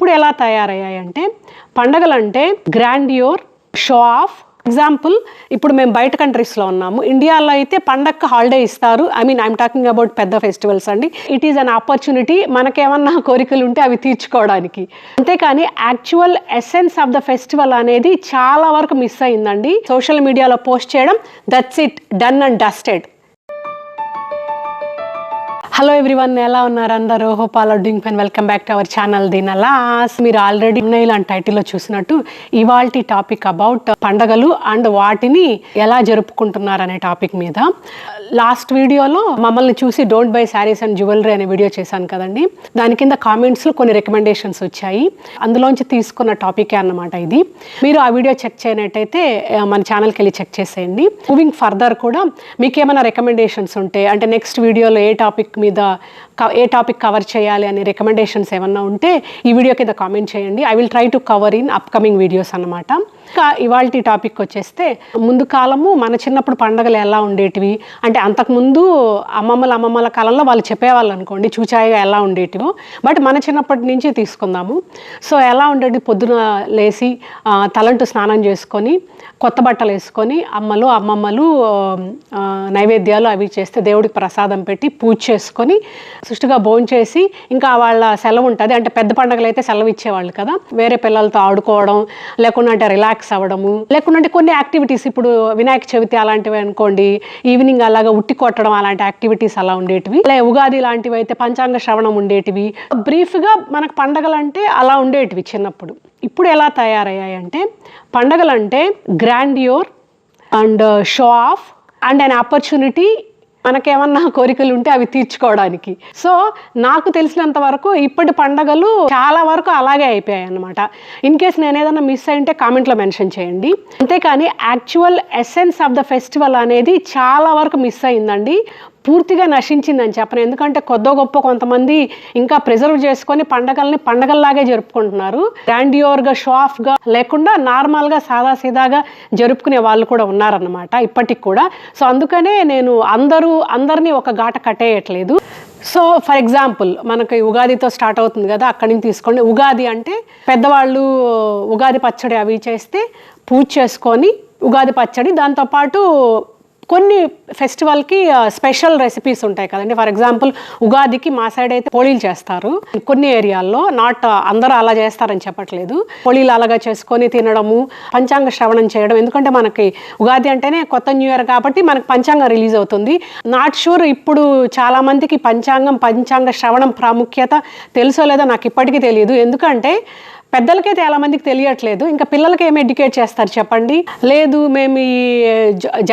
ఇప్పుడు ఎలా తయారయ్యాయంటే పండగలంటే గ్రాండియోర్, షో ఆఫ్. ఎగ్జాంపుల్, ఇప్పుడు మేము బయట కంట్రీస్లో ఉన్నాము. ఇండియాలో అయితే పండగకి హాలిడే ఇస్తారు. ఐఎమ్ టాకింగ్ అబౌట్ పెద్ద ఫెస్టివల్స్ అండి. ఇట్ ఈస్ అన్ ఆపర్చునిటీ మనకేమన్నా కోరికలు ఉంటే అవి తీర్చుకోవడానికి. అంతేకాని actual essence of the festival అనేది చాలా వరకు మిస్ అయిందండి. సోషల్ మీడియాలో పోస్ట్ చేయడం, that's it, done and dusted. Hello everyone, ఎలా ఉన్నారు అందరూ? Hope all are doing fine. Welcome back to our channel దినలాస్. మీరు ఆల్రెడీ ఇలాంటి టైటిల్లో చూసినట్టు ఇవాల్టి టాపిక్ అబౌట్ పండగలు అండ్ వాటిని ఎలా జరుపుకుంటున్నారు అనే టాపిక్ మీద. లాస్ట్ వీడియోలో మమ్మల్ని చూసి don't by saris and jewellery అనే వీడియో చేశాను కదండి. దాని కింద కామెంట్స్లో కొన్ని రికమెండేషన్స్ వచ్చాయి. అందులోంచి తీసుకున్న టాపికే అన్నమాట ఇది. మీరు ఆ వీడియో చెక్ చేయనట్టయితే మన ఛానల్కి వెళ్ళి చెక్ చేసేయండి. మూవింగ్ ఫర్దర్ కూడా మీకు ఏమైనా రికమెండేషన్స్ ఉంటే, అంటే నెక్స్ట్ వీడియోలో ఏ టాపిక్ మీద ఏ టాపిక్ కవర్ చేయాలి అనే రికమెండేషన్స్ ఏమన్నా ఉంటే ఈ వీడియో కింద కామెంట్ చేయండి. I will try to cover in upcoming videos అన్నమాట. ఇంకా ఇవాల్టి టాపిక్ వచ్చేస్తే, ముందు కాలము మన చిన్నప్పుడు పండగలు ఎలా ఉండేటివి అంటే, అంతకుముందు అమ్మమ్మల కాలంలో వాళ్ళు చెప్పేవాళ్ళు అనుకోండి చూచాయిగా ఎలా ఉండేటివో, బట్ మన చిన్నప్పటి నుంచి తీసుకుందాము. సో ఎలా ఉండేది, పొద్దున లేచి తలంటు స్నానం చేసుకొని కొత్త బట్టలు వేసుకొని అమ్మమ్మలు నైవేద్యాలు అవి చేస్తే దేవుడికి ప్రసాదం పెట్టి పూజ చేసుకొని సుష్టిగా భోంచేసి, ఇంకా వాళ్ళ సెలవు ఉంటుంది అంటే పెద్ద పండుగలు అయితే సెలవు ఇచ్చేవాళ్ళు కదా, వేరే పిల్లలతో ఆడుకోవడం, లేకుండా అంటే రిలాక్స్ అవ్వడము, లేకుండా అంటే కొన్ని యాక్టివిటీస్, ఇప్పుడు వినాయక చవితి అలాంటివి అనుకోండి, ఈవినింగ్ అలాగా ఉట్టి కొట్టడం, అలాంటి యాక్టివిటీస్ అలా ఉండేటివి. ఉగాది లాంటివి అయితే పంచాంగ శ్రవణం ఉండేటివి. బ్రీఫ్గా మనకు పండగలు అంటే అలా ఉండేటివి చిన్నప్పుడు. ఇప్పుడు ఎలా తయారయ్యాయంటే పండగలంటే grandeur and show off and an opportunity మనకేమన్నా కోరికలు ఉంటే అవి తీర్చుకోవడానికి. సో నాకు తెలిసినంత వరకు ఇప్పటి పండగలు చాలా వరకు అలాగే అయిపోయాయి అన్నమాట. ఇన్ కేస్ నేను ఏదైనా మిస్ అయింటే కామెంట్లో మెన్షన్ చేయండి. అంతేకాని actual essence of the festival అనేది చాలా వరకు మిస్ అయిందండి, పూర్తిగా నశించిందని చెప్పను. ఎందుకంటే కొద్దో గొప్ప కొంతమంది ఇంకా ప్రిజర్వ్ చేసుకొని పండగల్ని పండగల్లాగే జరుపుకుంటున్నారు. గ్రాండియోర్గా, షో ఆఫ్గా లేకుండా నార్మల్గా సాదాసీదాగా జరుపుకునే వాళ్ళు కూడా ఉన్నారన్నమాట ఇప్పటికి కూడా. సో అందుకనే నేను అందరినీ ఒక గాట కట్టేయట్లేదు. సో ఫర్ ఎగ్జాంపుల్, మనకి ఉగాదితో స్టార్ట్ అవుతుంది కదా, అక్కడి నుంచి తీసుకోండి. ఉగాది అంటే పెద్దవాళ్ళు ఉగాది పచ్చడి అవి చేస్తే పూజ చేసుకొని ఉగాది పచ్చడి, దాంతోపాటు కొన్ని ఫెస్టివల్కి స్పెషల్ రెసిపీస్ ఉంటాయి కదండి. ఫర్ ఎగ్జాంపుల్ ఉగాదికి మా సైడ్ అయితే పోళీలు చేస్తారు. కొన్ని ఏరియాల్లో, నాట్ అందరూ అలా చేస్తారని చెప్పట్లేదు, పోళీలు అలాగా చేసుకొని తినడము, పంచాంగ శ్రవణం చేయడం. ఎందుకంటే మనకి ఉగాది అంటేనే కొత్త న్యూ ఇయర్ కాబట్టి మనకి పంచాంగం రిలీజ్ అవుతుంది. నాట్ షూర్ ఇప్పుడు చాలామందికి పంచాంగ శ్రవణం ప్రాముఖ్యత తెలుసో లేదో నాకు ఇప్పటికీ తెలియదు. ఎందుకంటే పెద్దలకే చాలా మందికి తెలియట్లేదు, ఇంకా పిల్లలకి ఏమి ఎడ్యుకేట్ చేస్తారు చెప్పండి. లేదు మేము ఈ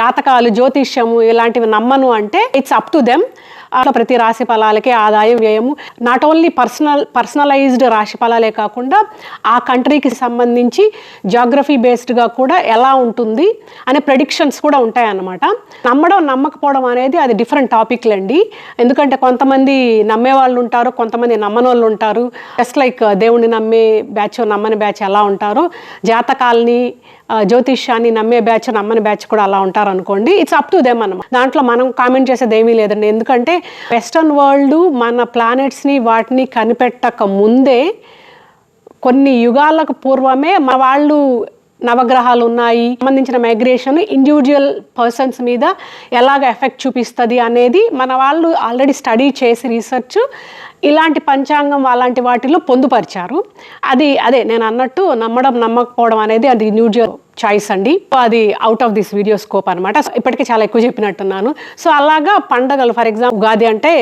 జాతకాలు, జ్యోతిష్యము ఇలాంటివి నమ్మను అంటే ఇట్స్ అప్ టు దెమ్. అట్లా ప్రతి రాశి ఫలాలకే ఆదాయం వ్యయము, నాట్ ఓన్లీ పర్సనలైజ్డ్ రాశి ఫలాలే కాకుండా ఆ కంట్రీకి సంబంధించి జాగ్రఫీ బేస్డ్గా కూడా ఎలా ఉంటుంది అనే ప్రెడిక్షన్స్ కూడా ఉంటాయన్నమాట. నమ్మడం నమ్మకపోవడం అనేది అది డిఫరెంట్ టాపిక్లండి. ఎందుకంటే కొంతమంది నమ్మే వాళ్ళు ఉంటారు, కొంతమంది నమ్మని వాళ్ళు ఉంటారు. జస్ట్ లైక్ దేవుణ్ణి నమ్మే బ్యాచ్, నమ్మని బ్యాచ్ ఎలా ఉంటారు, జాతకాలని జ్యోతిష్యాన్ని నమ్మే బ్యాచ్, నమ్మని బ్యాచ్ కూడా అలా ఉంటారు అనుకోండి. ఇట్స్ అప్ టు దెమ్ అన్నమాట. దాంట్లో మనం కామెంట్ చేసేది ఏమీ లేదండి. ఎందుకంటే వెస్టర్న్ వరల్డ్ మన ప్లానెట్స్ని వాటిని కనిపెట్టక ముందే, కొన్ని యుగాలకు పూర్వమే మన వాళ్ళు నవగ్రహాలు ఉన్నాయి, సంబంధించిన మైగ్రేషన్ ఇండివిజువల్ పర్సన్స్ మీద ఎలాగ ఎఫెక్ట్ చూపిస్తుంది అనేది మన వాళ్ళు ఆల్రెడీ స్టడీ చేసి రీసెర్చ్ ఇలాంటి పంచాంగం అలాంటి వాటిలో పొందుపరిచారు. అదే నేను అన్నట్టు నమ్మడం నమ్మకపోవడం అనేది అది ఇండివిజువల్ చాయిస్ అండి. అది out of this video scope అనమాట. ఇప్పటికే చాలా ఎక్కువ చెప్పినట్టున్నాను. సో అలాగా పండగలు, ఫర్ ఎగ్జాంపుల్ ఉగాది అంటే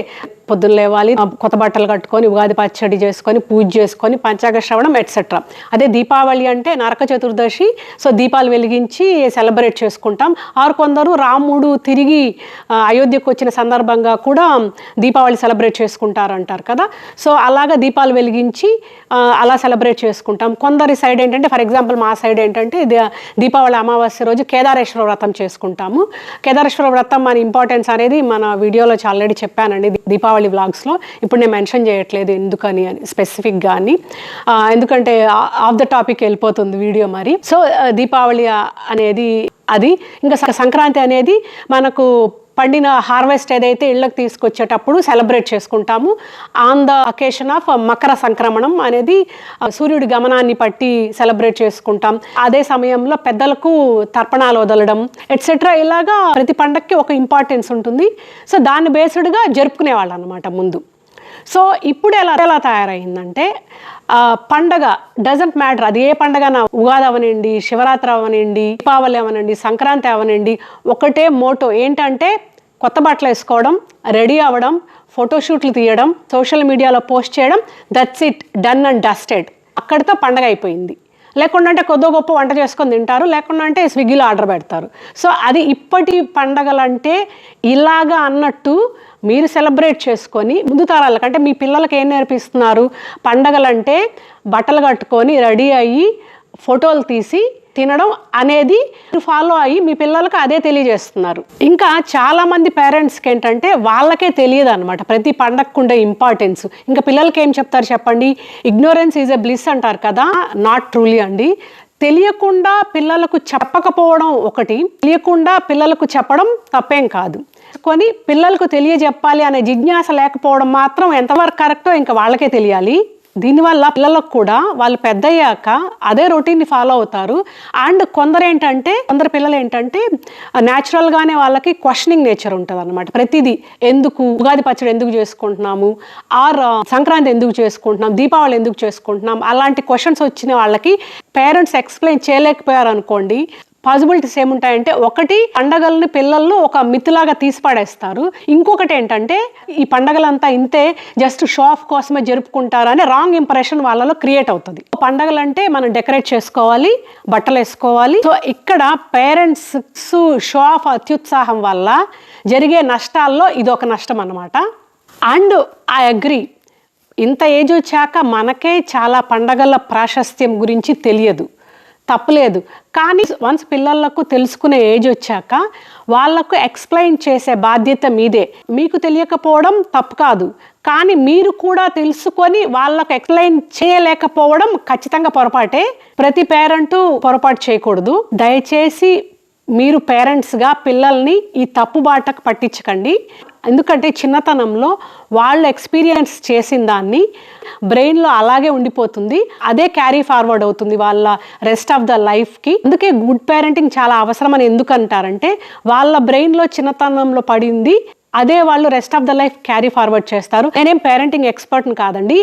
పొద్దున్న లేవాలి, కొత్త బట్టలు కట్టుకొని ఉగాది పచ్చడి చేసుకొని పూజ చేసుకొని పంచాంగ శ్రవణం ఎట్సెట్రా. అదే దీపావళి అంటే నరక చతుర్దశి, సో దీపాలు వెలిగించి సెలబ్రేట్ చేసుకుంటాం. ఆరు కొందరు రాముడు తిరిగి అయోధ్యకు వచ్చిన సందర్భంగా కూడా దీపావళి సెలబ్రేట్ చేసుకుంటారు అంటారు కదా. సో అలాగా దీపాలు వెలిగించి అలా సెలబ్రేట్ చేసుకుంటాం. కొందరి సైడ్ ఏంటంటే, ఫర్ ఎగ్జాంపుల్ మా సైడ్ ఏంటంటే దీపావళి అమావాస్య రోజు కేదారేశ్వర వ్రతం చేసుకుంటాము. కేదారేశ్వర వ్రతం మన ఇంపార్టెన్స్ అనేది మన వీడియోలో ఆల్రెడీ చెప్పానండి, దీపావళి వ్లాగ్స్లో. ఇప్పుడు నేను మెన్షన్ చేయట్లేదు ఎందుకని అని స్పెసిఫిక్గా అని, ఎందుకంటే ఆఫ్ ద టాపిక్ వెళ్ళిపోతుంది వీడియో మరి. సో దీపావళి అనేది అది. ఇంకా సంక్రాంతి అనేది మనకు పండిన హార్వెస్ట్ ఏదైతే ఇళ్ళకి తీసుకొచ్చేటప్పుడు సెలబ్రేట్ చేసుకుంటాము. On the occasion of Makar సంక్రమణం అనేది సూర్యుడి గమనాన్ని పట్టి సెలబ్రేట్ చేసుకుంటాం. అదే సమయంలో పెద్దలకు తర్పణాలు వదలడం ఎట్సెట్రా, ఇలాగా ప్రతి పండగకి ఒక ఇంపార్టెన్స్ ఉంటుంది. సో దాన్ని బేస్డ్గా జరుపుకునేవాళ్ళు అనమాట ముందు. సో ఇప్పుడు ఎలా తయారైందంటే పండగ డజంట్ మ్యాటర్, అది ఏ పండగ, ఉగాది అవనండి, శివరాత్రి అవనండి, దీపావళి అవనండి, సంక్రాంతి అవనండి, ఒకటే మోటో ఏంటంటే కొత్త బట్టలు వేసుకోవడం, రెడీ అవ్వడం, ఫోటోషూట్లు తీయడం, సోషల్ మీడియాలో పోస్ట్ చేయడం, that's it, done and dusted. అక్కడితో పండగ అయిపోయింది. లేకుండా అంటే కొద్దో గొప్ప వంట చేసుకొని తింటారు, లేకుండా అంటే స్విగ్గీలో ఆర్డర్ పెడతారు. సో అది ఇప్పటి పండగలంటే ఇలాగా అన్నట్టు మీరు సెలబ్రేట్ చేసుకొని ముందు తరాలకు, అంటే మీ పిల్లలకి ఏం నేర్పిస్తున్నారు? పండగలంటే బట్టలు కట్టుకొని రెడీ అయ్యి ఫోటోలు తీసి తినడం అనేది ఫాలో అయ్యి మీ పిల్లలకు అదే తెలియజేస్తున్నారు. ఇంకా చాలామంది పేరెంట్స్కి ఏంటంటే వాళ్ళకే తెలియదు అనమాట ప్రతి పండగకు ఉండే ఇంపార్టెన్స్. ఇంకా పిల్లలకి ఏం చెప్తారు చెప్పండి? ఇగ్నోరెన్స్ ఈజ్ ఎ బ్లిస్ అంటారు కదా, నాట్ ట్రూలీ అండి. తెలియకుండా పిల్లలకు చెప్పకపోవడం ఒకటి, తెలియకుండా పిల్లలకు చెప్పడం తప్పేం కాదు. కొని పిల్లలకు తెలియజెప్పాలి అనే జిజ్ఞాస లేకపోవడం మాత్రం ఎంతవరకు కరెక్టో ఇంకా వాళ్ళకే తెలియాలి. దీనివల్ల పిల్లలకు కూడా వాళ్ళు పెద్ద అయ్యాక అదే రొటీన్ని ఫాలో అవుతారు. అండ్ కొందరు పిల్లలు ఏంటంటే న్యాచురల్గానే వాళ్ళకి క్వశ్చనింగ్ నేచర్ ఉంటుంది అనమాట. ప్రతిదీ ఎందుకు, ఉగాది పచ్చడి ఎందుకు చేసుకుంటున్నాము, ఆర్ సంక్రాంతి ఎందుకు చేసుకుంటున్నాం, దీపావళి ఎందుకు చేసుకుంటున్నాం, అలాంటి క్వశ్చన్స్ వచ్చిన వాళ్ళకి పేరెంట్స్ ఎక్స్ప్లెయిన్ చేయలేకపోయారు అనుకోండి, పాసిబిలిటీస్ ఏముంటాయంటే, ఒకటి పండగల్ని పిల్లలను ఒక మిత్తులాగా తీసిపాడేస్తారు. ఇంకొకటి ఏంటంటే ఈ పండగలంతా ఇంతే, జస్ట్ షో ఆఫ్ కోసమే జరుపుకుంటారు అనే రాంగ్ ఇంప్రెషన్ వాళ్ళలో క్రియేట్ అవుతుంది. పండగలంటే మనం డెకరేట్ చేసుకోవాలి, బట్టలు వేసుకోవాలి. సో ఇక్కడ పేరెంట్స్ షో ఆఫ్ అత్యుత్సాహం వల్ల జరిగే నష్టాల్లో ఇదొక నష్టం అన్నమాట. అండ్ ఐ అగ్రీ, ఇంత ఏజ్ వచ్చాక మనకే చాలా పండగల ప్రాశస్త్యం గురించి తెలియదు, తప్పలేదు. కానీ వన్స్ పిల్లలకు తెలుసుకునే ఏజ్ వచ్చాక వాళ్ళకు ఎక్స్ప్లెయిన్ చేసే బాధ్యత మీదే. మీకు తెలియకపోవడం తప్పు కాదు, కానీ మీరు కూడా తెలుసుకొని వాళ్ళకు ఎక్స్ప్లెయిన్ చేయలేకపోవడం ఖచ్చితంగా పొరపాటే. ప్రతి పేరెంటు పొరపాటు చేయకూడదు. దయచేసి మీరు పేరెంట్స్గా పిల్లల్ని ఈ తప్పు బాటకు పట్టించకండి. ఎందుకంటే చిన్నతనంలో వాళ్ళు ఎక్స్పీరియన్స్ చేసిన దాన్ని బ్రెయిన్లో అలాగే ఉండిపోతుంది, అదే క్యారీ ఫార్వర్డ్ అవుతుంది వాళ్ళ రెస్ట్ ఆఫ్ ద లైఫ్కి. అందుకే గుడ్ పేరెంటింగ్ చాలా అవసరం అని ఎందుకు అంటారంటే, వాళ్ళ బ్రెయిన్లో చిన్నతనంలో పడింది అదే వాళ్ళు rest of the life carry forward చేస్తారు. నేనేం పేరెంటింగ్ ఎక్స్పర్ట్ని కాదండి,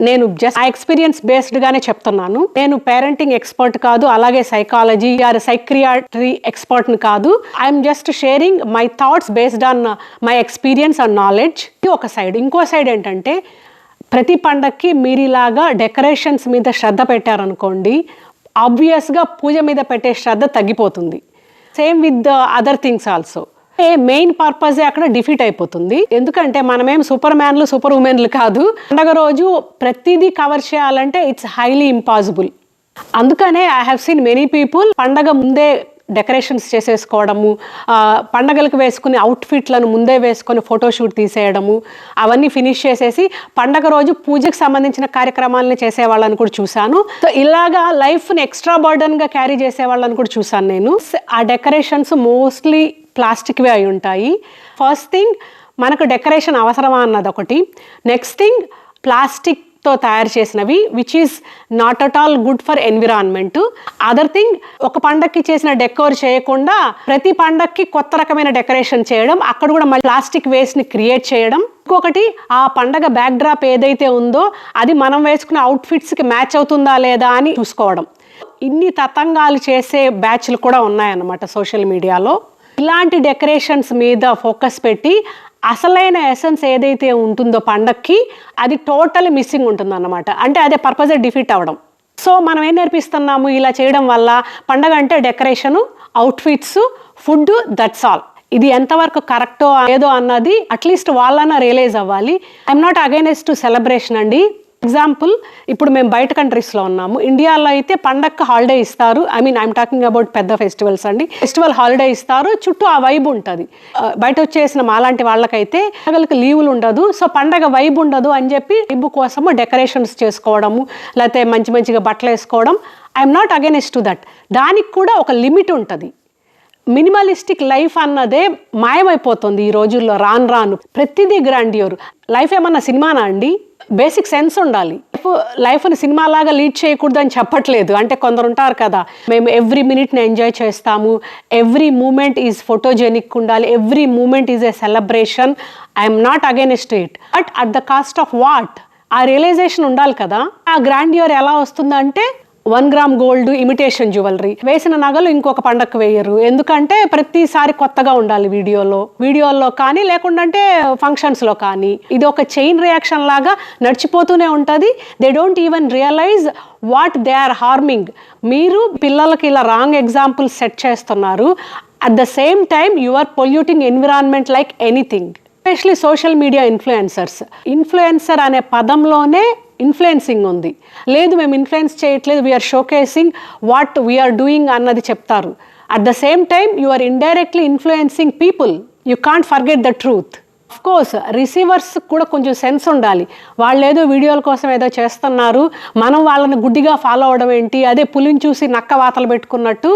నేను జస్ట్ ఆ ఎక్స్పీరియన్స్ బేస్డ్గానే చెప్తున్నాను. నేను పేరెంటింగ్ ఎక్స్పర్ట్ కాదు, అలాగే సైకాలజీ ఆర్ సైక్రియాట్రీ ఎక్స్పర్ట్ని కాదు. I'm just sharing my thoughts based on my experience and knowledge. ఇది ఒక సైడ్. ఇంకో సైడ్ ఏంటంటే, ప్రతి పండగకి మీరు ఇలాగా డెకరేషన్స్ మీద శ్రద్ధ పెట్టారనుకోండి, ఆబ్వియస్గా పూజ మీద పెట్టే శ్రద్ధ తగ్గిపోతుంది. Same with the other things also. Main పర్పజే అక్కడ డిఫీట్ అయిపోతుంది. ఎందుకంటే మనమేం సూపర్ మ్యాన్లు, సూపర్ ఉమెన్లు కాదు. పండగ రోజు ప్రతిదీ కవర్ చేయాలంటే ఇట్స్ హైలీ ఇంపాసిబుల్. అందుకనే I have seen many people పండగ ముందే డెకరేషన్స్ చేసేసుకోవడము, పండగలకు వేసుకునే అవుట్ఫిట్లను ముందే వేసుకొని ఫోటోషూట్ తీసేయడము, అవన్నీ ఫినిష్ చేసేసి పండగ రోజు పూజకు సంబంధించిన కార్యక్రమాలని చేసేవాళ్ళని కూడా చూశాను. సో ఇలాగా లైఫ్ని ఎక్స్ట్రా బర్డన్గా క్యారీ చేసేవాళ్ళని కూడా చూశాను నేను. ఆ డెకరేషన్స్ మోస్ట్లీ ప్లాస్టిక్వే అయి ఉంటాయి. ఫస్ట్ థింగ్, మనకు డెకరేషన్ అవసరమా అన్నది ఒకటి. నెక్స్ట్ థింగ్, ప్లాస్టిక్తో తయారు చేసినవి which is not at all good for environment. Other thing, ఒక పండక్కి చేసిన డెకోర్ చేయకుండా ప్రతి పండక్కి కొత్త రకమైన డెకరేషన్ చేయడం, అక్కడ కూడా మళ్ళీ ప్లాస్టిక్ వేస్ట్ని క్రియేట్ చేయడం. ఇంకొకటి, ఆ పండగ బ్యాక్ డ్రాప్ ఏదైతే ఉందో అది మనం వేసుకునే అవుట్ఫిట్స్కి మ్యాచ్ అవుతుందా లేదా అని చూసుకోవడం. ఇన్ని తతంగాలు చేసే బ్యాచ్లు కూడా ఉన్నాయన్నమాట సోషల్ మీడియాలో. ఇలాంటి డెకరేషన్స్ మీద ఫోకస్ పెట్టి అసలైన ఎసెన్స్ ఏదైతే ఉంటుందో పండక్కి అది టోటల్ మిస్సింగ్ ఉంటుందన్నమాట. అంటే అదే పర్పజే డిఫీట్ అవ్వడం. సో మనం ఏం నేర్పిస్తున్నాము ఇలా చేయడం వల్ల? పండగ అంటే decoration, outfits, food, that's all. ఇది ఎంతవరకు కరెక్టో ఏదో అన్నది అట్లీస్ట్ వాళ్ళన్నా రియలైజ్ అవ్వాలి. I'm not against to celebration అండి. ఎగ్జాంపుల్, ఇప్పుడు మేము బయట కంట్రీస్లో ఉన్నాము. ఇండియాలో అయితే పండగకి హాలిడే ఇస్తారు. ఐఎమ్ టాకింగ్ అబౌట్ పెద్ద ఫెస్టివల్స్ అండి. ఫెస్టివల్ హాలిడే ఇస్తారు, చుట్టూ ఆ వైబ్ ఉంటుంది. బయట వచ్చేసిన మాలాంటి వాళ్ళకైతే పండగలకు లీవులు ఉండదు. సో పండగ వైబ్ ఉండదు అని చెప్పి వైబ్ కోసము డెకరేషన్స్ చేసుకోవడము, లేకపోతే మంచిగా బట్టలు వేసుకోవడం. I'm not against to that. దానికి కూడా ఒక లిమిట్ ఉంటుంది. మినిమలిస్టిక్ లైఫ్ అన్నదే మాయమైపోతుంది ఈ రోజుల్లో. రాను ప్రతిదీ గ్రాండియోర్. లైఫ్ ఏమన్నా సినిమానా అండి? బేసిక్ సెన్స్ ఉండాలి. లైఫ్ని సినిమాలాగా లీడ్ చేయకూడదు అని చెప్పట్లేదు. అంటే కొందరు ఉంటారు కదా, మేము ఎవ్రీ మినిట్ని ఎంజాయ్ చేస్తాము, ఎవ్రీ మూమెంట్ ఈజ్ ఫోటోజెనిక్ ఉండాలి, every moment is a celebration. I'm not against it, but at the cost of what? ఆ రియలైజేషన్ ఉండాలి కదా. ఆ గ్రాండియోర్ ఎలా వస్తుందంటే 1 గ్రామ్ గోల్డ్ ఇమిటేషన్ జ్యువెలరీ వేసిన నగలు ఇంకొక పండగకు వేయరు. ఎందుకంటే ప్రతిసారి కొత్తగా ఉండాలి వీడియోల్లో కానీ, లేకుంటే ఫంక్షన్స్లో కానీ. ఇది ఒక చైన్ రియాక్షన్ లాగా నడిచిపోతూనే ఉంటుంది. They don't even realise what they are harming. మీరు పిల్లలకి ఇలా రాంగ్ ఎగ్జాంపుల్ సెట్ చేస్తున్నారు. At the same time you are polluting environment like anything. Especially social media influencers. Influencer అనే పదంలోనే ఇన్ఫ్లుయెన్సింగ్ ఉంది. లేదు, మేము ఇన్ఫ్లుయెన్స్ చేయట్లేదు, we are showcasing what we are doing అన్నది చెప్తారు. At the same time you are indirectly influencing people. You can't forget the truth. Of course receivers కూడా కొంచెం సెన్స్ ఉండాలి. వాళ్ళు ఏదో వీడియోల కోసం ఏదో చేస్తున్నారు, మనం వాళ్ళని గుడ్డిగా ఫాలో అవడం ఏంటి? అదే పులిని చూసి నక్క వాతలు పెట్టుకున్నట్టు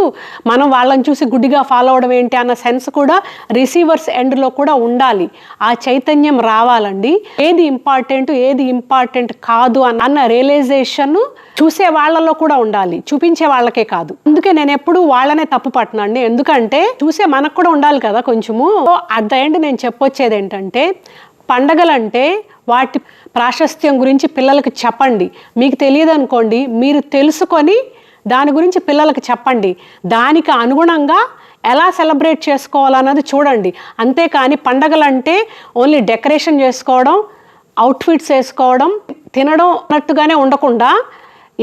మనం వాళ్ళని చూసి గుడ్డిగా ఫాలో అవడం ఏంటి అన్న సెన్స్ కూడా రిసీవర్స్ ఎండ్లో కూడా ఉండాలి. ఆ చైతన్యం రావాలండి. ఏది ఇంపార్టెంట్ కాదు అన్న రియలైజేషన్ చూసే వాళ్ళలో కూడా ఉండాలి, చూపించే వాళ్ళకే కాదు. అందుకే నేను ఎప్పుడు వాళ్ళనే తప్పు పట్టనండి. ఎందుకంటే చూసే మనకు కూడా ఉండాలి కదా కొంచెము. అట్ ద ఎండ్ నేను చెప్పొచ్చేది ఏంటంటే, పండగలంటే వాటి ప్రాశస్త్యం గురించి పిల్లలకి చెప్పండి. మీకు తెలియదు అనుకోండి, మీరు తెలుసుకొని దాని గురించి పిల్లలకి చెప్పండి. దానికి అనుగుణంగా ఎలా సెలబ్రేట్ చేసుకోవాలన్నది చూడండి. అంతేకాని పండగలంటే ఓన్లీ డెకరేషన్ చేసుకోవడం, అవుట్ఫిట్స్ వేసుకోవడం, తినడం అన్నట్టుగానే ఉండకుండా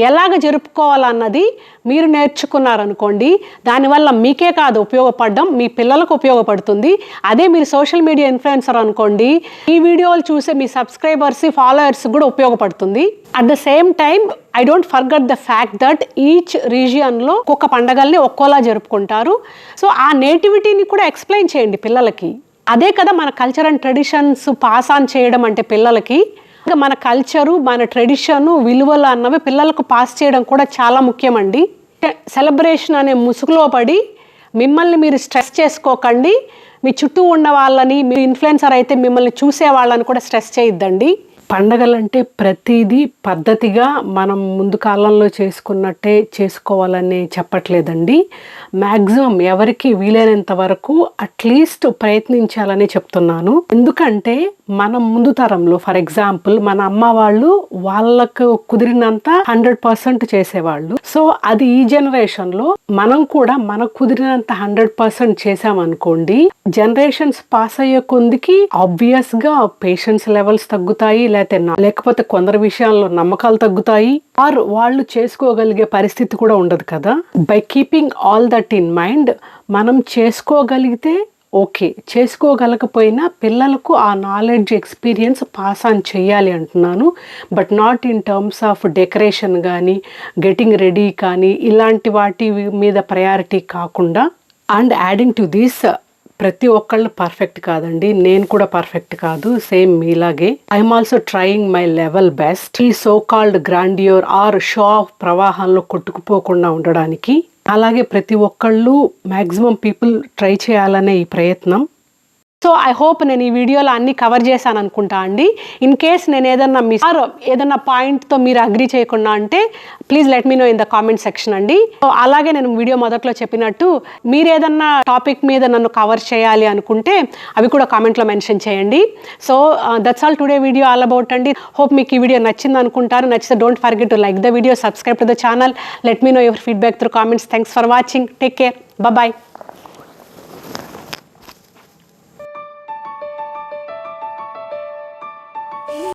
ఎలాగ జరుపుకోవాలన్నది మీరు నేర్చుకున్నారనుకోండి, దానివల్ల మీకే కాదు ఉపయోగపడడం, మీ పిల్లలకు ఉపయోగపడుతుంది. అదే మీరు సోషల్ మీడియా ఇన్ఫ్లుయెన్సర్ అనుకోండి, ఈ వీడియోలు చూసే మీ సబ్స్క్రైబర్స్, ఫాలోవర్స్ కూడా ఉపయోగపడుతుంది. At the same time I don't forget the fact that each రీజియన్లో ఒక్కొక్క పండగల్ని ఒక్కోలా జరుపుకుంటారు. సో ఆ నేటివిటీని కూడా ఎక్స్ప్లెయిన్ చేయండి పిల్లలకి. అదే కదా మన culture and traditions pass on చేయడం అంటే పిల్లలకి. మన కల్చరు, మన ట్రెడిషను, విలువలు అన్నవి పిల్లలకు పాస్ చేయడం కూడా చాలా ముఖ్యమండి. సెలబ్రేషన్ అనే ముసుగులో పడి మిమ్మల్ని మీరు స్ట్రెస్ చేసుకోకండి. మీ చుట్టూ ఉన్న వాళ్ళని, మీరు ఇన్ఫ్లుయెన్సర్ అయితే మిమ్మల్ని చూసే వాళ్ళని కూడా స్ట్రెస్ చేయొద్దండి. పండగలంటే ప్రతిదీ పద్ధతిగా మనం ముందు కాలంలో చేసుకున్నట్టే చేసుకోవాలని చెప్పట్లేదండి. మ్యాక్సిమం ఎవరికి వీలైనంత వరకు అట్లీస్ట్ ప్రయత్నించాలని చెప్తున్నాను. ఎందుకంటే మనం ముందు తరంలో, ఫర్ ఎగ్జాంపుల్ మన అమ్మ వాళ్ళకు కుదిరినంత 100% చేసేవాళ్ళు. సో అది ఈ జనరేషన్లో మనం కూడా మనకు కుదిరినంత 100% చేసామనుకోండి, జనరేషన్స్ పాస్ అయ్యే కొందికి ఆబ్వియస్గా పేషెన్స్ లెవెల్స్ తగ్గుతాయి, లేకపోతే కొందరు విషయాల్లో నమ్మకాలు తగ్గుతాయి, ఆర్ వాళ్ళు చేసుకోగలిగే పరిస్థితి కూడా ఉండదు కదా. By keeping all that in mind మనం చేసుకోగలిగితే ఓకే, చేసుకోగలకపోయినా పిల్లలకు ఆ నాలెడ్జ్, ఎక్స్పీరియన్స్ పాస్ ఆన్ చేయాలి అంటున్నాను. But not in terms of decoration కానీ, గెటింగ్ రెడీ కానీ, ఇలాంటి వాటి మీద ప్రయారిటీ కాకుండా. అండ్ యాడింగ్ టు దిస్, ప్రతి ఒక్కళ్ళు పర్ఫెక్ట్ కాదండి, నేను కూడా పర్ఫెక్ట్ కాదు, సేమ్ మీలాగే. I'm also trying my level best. ఈ so called grandeur or show off ప్రవాహంలో కొట్టుకుపోకుండా ఉండడానికి. అలాగే ప్రతి ఒక్కళ్ళు మ్యాక్సిమం పీపుల్ ట్రై చేయాలనే ఈ ప్రయత్నం. సో ఐ హోప్ నేను ఈ వీడియోలో అన్ని కవర్ చేశాను అనుకుంటా అండి. ఇన్ కేస్ నేను ఏదన్నా పాయింట్తో మీరు అగ్రీ చేయకుండా అంటే please let me know in the comment section అండి. సో అలాగే నేను వీడియో మొదట్లో చెప్పినట్టు మీరు ఏదన్నా టాపిక్ మీద నన్ను కవర్ చేయాలి అనుకుంటే అవి కూడా కామెంట్లో మెన్షన్ చేయండి. So that's all today video all about అండి. హోప్ మీకు ఈ వీడియో నచ్చింది అనుకుంటారు. నచ్చితే don't forget to like the video, subscribe to the channel, let me know your feedback through comments. Thanks for watching. Take care. Bye.